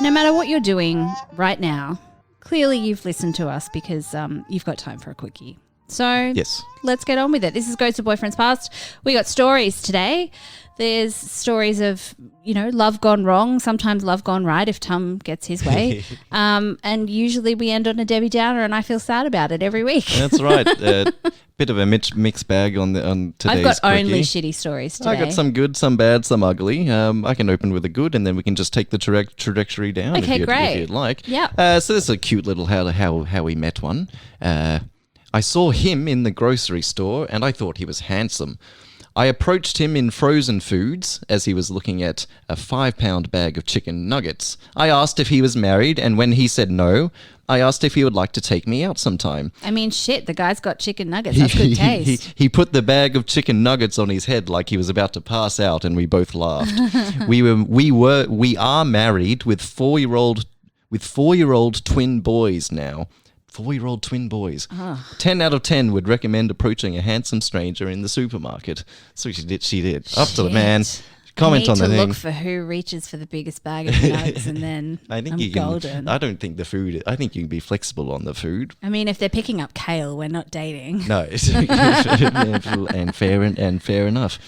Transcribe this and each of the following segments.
No matter what you're doing right now, clearly you've listened to us because you've got time for a quickie. So yes, let's get on with it. This is Ghosts of Boyfriends Past. We got stories today. There's stories of, love gone wrong, sometimes love gone right if Tom gets his way. And usually we end on a Debbie Downer and I feel sad about it every week. That's right. Bit of a mixed bag on today's I've got quickie. only shitty stories today. I got some good, some bad, some ugly. I can open with a good and then we can just take the trajectory down if you'd like. Yeah. So this is a cute little how we met one. I saw him in the grocery store and I thought he was handsome. I approached him in frozen foods as he was looking at a 5-pound bag of chicken nuggets. I asked if he was married, and when he said no, I asked if he would like to take me out sometime. I mean, shit, the guy's got chicken nuggets. That's good taste. He put the bag of chicken nuggets on his head like he was about to pass out, and we both laughed. we are married with 4-year-old twin boys now. 4-year-old twin boys. 10 out of 10 would recommend approaching a handsome stranger in the supermarket. So she did. Up to the man. Comment on the thing. I need to look for who reaches for the biggest bag of nuts and then I think I'm golden. I don't think the food, I think you can be flexible on the food. I mean, if they're picking up kale, we're not dating. No. and fair enough.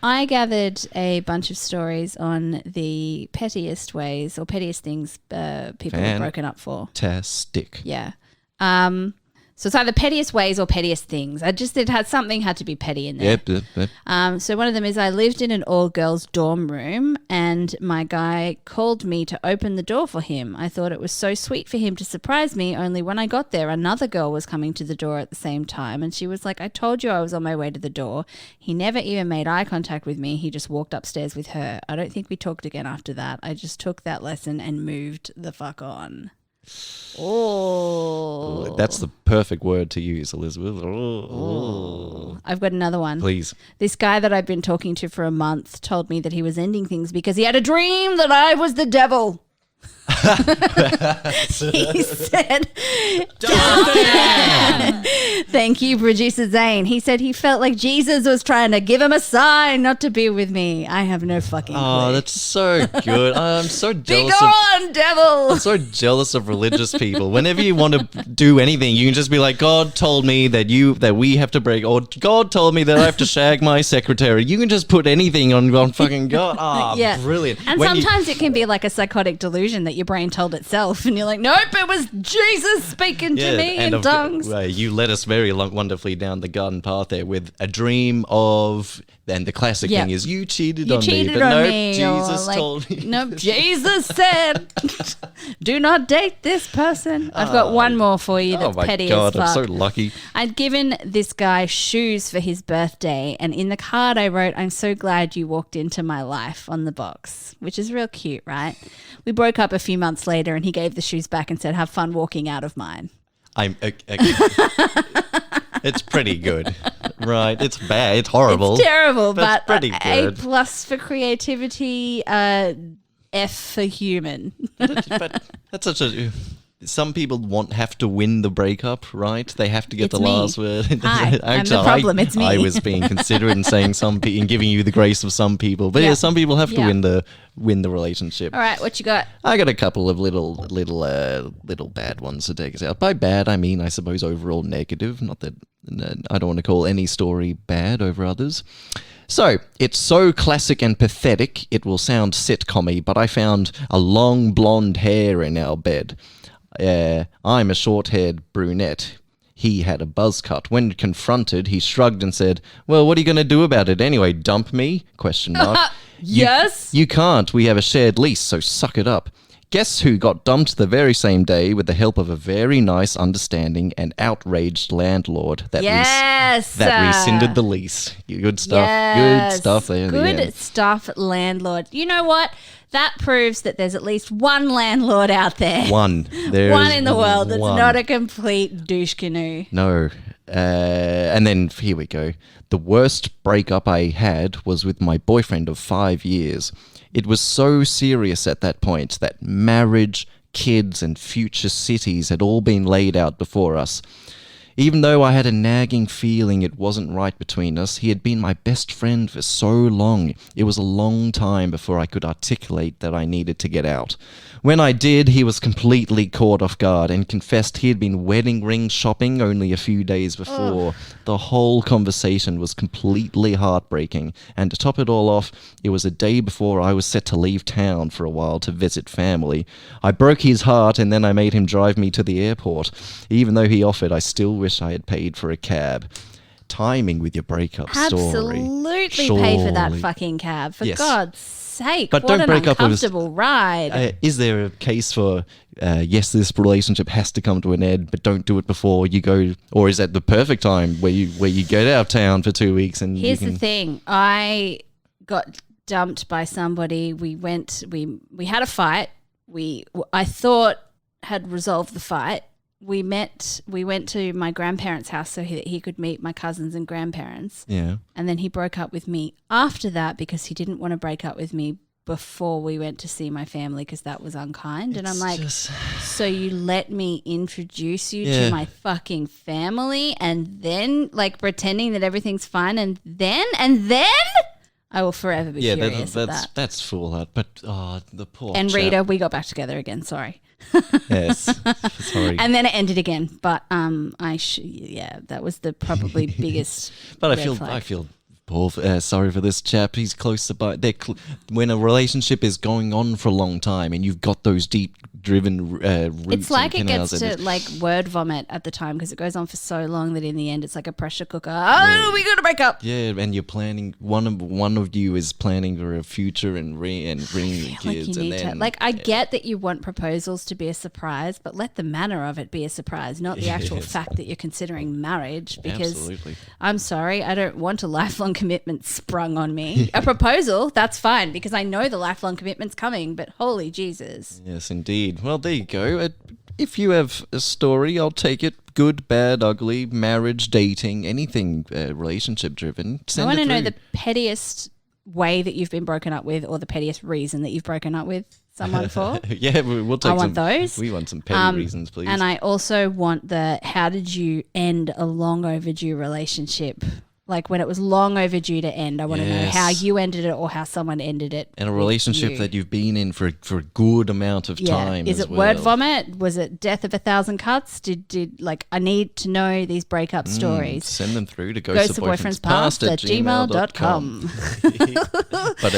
I gathered a bunch of stories on the pettiest ways or pettiest things people have broken up for. Fantastic. Yeah. So it's either pettiest ways or pettiest things. Something had to be petty in there. Yep. So one of them is I lived in an all-girls dorm room and my guy called me to open the door for him. I thought it was so sweet for him to surprise me, only when I got there, another girl was coming to the door at the same time and she was like, I told you I was on my way to the door. He never even made eye contact with me. He just walked upstairs with her. I don't think we talked again after that. I just took that lesson and moved the fuck on. Oh, that's the perfect word to use, Elizabeth. Oh. I've got another one. Please. This guy that I've been talking to for a month told me that he was ending things because he had a dream that I was the devil. He said, thank you, producer Zane. He said he felt like Jesus was trying to give him a sign not to be with me. I have no fucking clue. Oh, that's so good. I'm so jealous. Be gone, devil. I'm so jealous of religious people. Whenever you want to do anything, you can just be like, God told me that we have to break, or God told me that I have to shag my secretary. You can just put anything on fucking God. Oh, yeah. Brilliant. And sometimes it can be like a psychotic delusion that your brain told itself and you're like, nope, it was Jesus speaking to me in tongues. You led us very wonderfully down the garden path there with a dream of, and the classic thing is you cheated on me, but nope, Jesus told me. Nope, Jesus said, do not date this person. I've got one more for you that's petty as fuck. I'm so lucky. I'd given this guy shoes for his birthday and in the card I wrote, I'm so glad you walked into my life on the box, which is real cute, right? We broke up a few months later and he gave the shoes back and said, have fun walking out of mine. It's pretty good, right? It's bad. It's horrible. It's terrible, but pretty good. A+ for creativity, F for human. but that's such a... Some people have to win the breakup, right? They have to get the last word. Hi, I'm the problem. It's me. I was being considerate and saying and giving you the grace of some people, but some people have to win the relationship. All right, what you got? I got a couple of little bad ones to take us out. By bad, I mean I suppose overall negative. Not that I don't want to call any story bad over others. So, it's so classic and pathetic, it will sound sitcom-y, but I found a long blonde hair in our bed. I'm a short-haired brunette. He had a buzz cut. When confronted, he shrugged and said, well, what are you going to do about it anyway? Dump me? Question mark. Yes. You can't. We have a shared lease, so suck it up. Guess who got dumped the very same day with the help of a very nice, understanding, and outraged landlord that rescinded the lease. Good stuff. Yes. Good stuff there. Good stuff, landlord. You know what? That proves that there's at least one landlord out there. One. One in the world that's not a complete douche canoe. No. And then here we go. The worst breakup I had was with my boyfriend of 5 years. It was so serious at that point that marriage, kids, and future cities had all been laid out before us. Even though I had a nagging feeling it wasn't right between us, he had been my best friend for so long. It was a long time before I could articulate that I needed to get out. When I did, he was completely caught off guard and confessed he had been wedding ring shopping only a few days before. The whole conversation was completely heartbreaking, and to top it all off, it was a day before I was set to leave town for a while to visit family. I broke his heart, and then I made him drive me to the airport. Even though he offered, I still wish I had paid for a cab. Timing with your breakup story. Absolutely pay for that fucking cab, for God's sake. But what don't an break up with uncomfortable ride. Is there a case for, yes, this relationship has to come to an end, but don't do it before you go, or is that the perfect time where you get out of town for 2 weeks and Here's the thing. I got dumped by somebody. We had a fight. I thought had resolved the fight. We went to my grandparents' house so he could meet my cousins and grandparents. Yeah. And then he broke up with me after that because he didn't want to break up with me before we went to see my family because that was unkind. And I'm like, so you let me introduce you to my fucking family and then like pretending that everything's fine and then I will forever be furious at that. That's foolhardy. But the poor And chap. Rita, we got back together again. Sorry. Yes. Sorry. And then it ended again. But that was the probably biggest. But I feel sorry for this chap. He's close to when a relationship is going on for a long time and you've got those deep driven roots. It's like it gets to like word vomit at the time because it goes on for so long that in the end it's like a pressure cooker. We got to break up. Yeah, and you're planning. One of you is planning for a future and bringing kids. I get that you want proposals to be a surprise, but let the manner of it be a surprise, not the actual fact that you're considering marriage. Because Absolutely. I'm sorry, I don't want a lifelong commitment sprung on me. A proposal, that's fine because I know the lifelong commitment's coming. But holy Jesus. Yes, indeed. Well, there you go. If you have a story, I'll take it. Good, bad, ugly, marriage, dating, anything relationship driven. I want to know the pettiest way that you've been broken up with or the pettiest reason that you've broken up with someone for. Yeah, we'll take I want those. We want some petty reasons, please. And I also want how did you end a long overdue relationship? Like when it was long overdue to end, I want to know how you ended it or how someone ended it. And a relationship that you've been in for a good amount of time. Is it word vomit? Was it death of 1,000 cuts? Did I need to know these breakup stories. Send them through to ghostsofboyfriendspast@gmail.com. But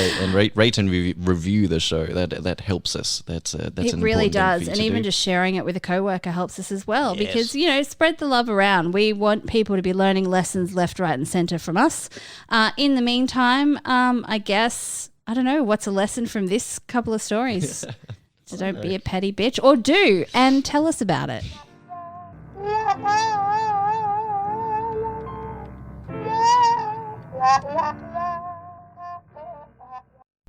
rate and review the show. That helps us. That's it really does. And even just sharing it with a coworker helps us as well because spread the love around. We want people to be learning lessons left, right, and center from us. In the meantime, I guess, I don't know, what's a lesson from this couple of stories? So don't be a petty bitch, or do, and tell us about it.